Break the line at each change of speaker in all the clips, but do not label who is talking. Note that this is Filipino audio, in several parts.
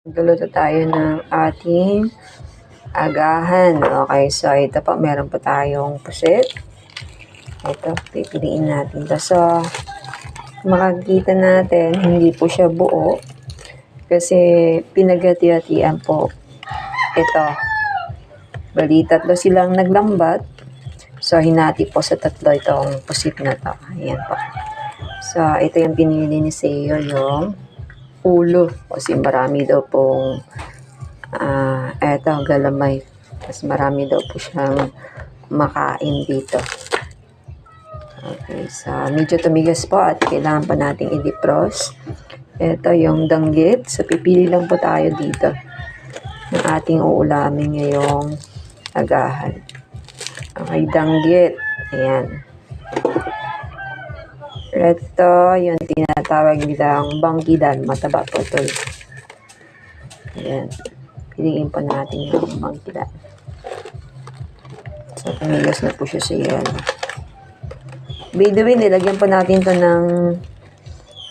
Magluluto tayo ng ating agahan. Okay, so ito po, meron po tayong pusit. Ito, pipiliin natin ito. So, makikita natin, hindi po siya buo. Kasi pinagati-hatian po ito. Bali, tatlo silang naglambat. So, hinati po sa tatlo itong pusit na to. Ayan po. So, ito yung pinili ni Seo, yung ulo. Kasi marami daw pong eto, galamay. Mas marami daw po siyang makain dito. Okay, so medyo tumigas po at kailangan pa nating i-defrost. Ito yung danggit. So, pipili lang po tayo dito ng ating uulamin ngayong agahan. Okay, danggit. Ayan. Ito yung tinatawag nilang bangkidan. Mataba po ito. Ayan. Piliin pa natin yung bangkidan. So, tumigas na po siya sa iyan. By the way, nilagyan pa natin to ng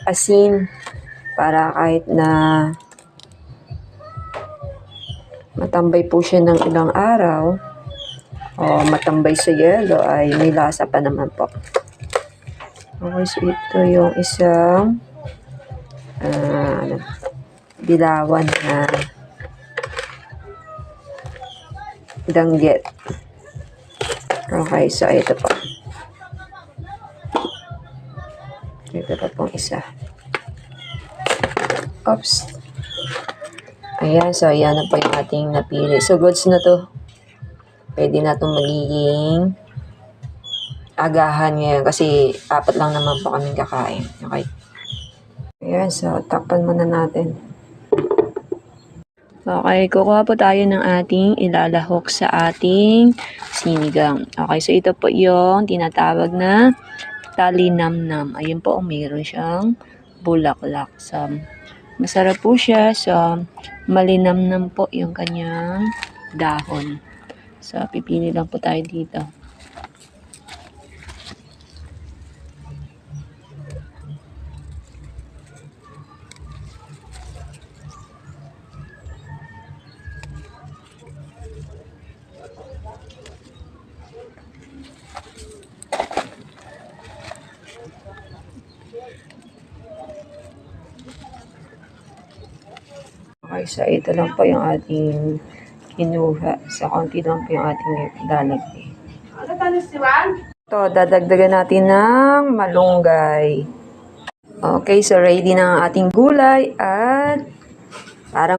asin para kahit na matambay po siya ng ilang araw o matambay sa yelo ay may lasa pa naman po. Okay, so ito yung isang dilawan na danggit. Okay, so ito po. Ito pa pong isa. Oops. Ayan, so ayan na po yung ating napili. So, goods na to. Pwede na itong magiging agahan ngayon kasi 4 lang naman po kaming kakain. Okay. Ayan, so takpan muna natin. Okay, kukuha po tayo ng ating ilalahok sa ating sinigang. Okay, so ito po yung tinatawag na talinamnam. Ayun po, mayroon siyang bulaklak. So, masarap po siya. So, malinamnam po yung kanyang dahon. So, pipili lang po tayo dito. Okay, so ito lang po yung ating kinuha. So, konti lang po yung ating lalagay. Ito, dadagdagan natin ng malunggay. Okay, so ready na ang ating gulay at parang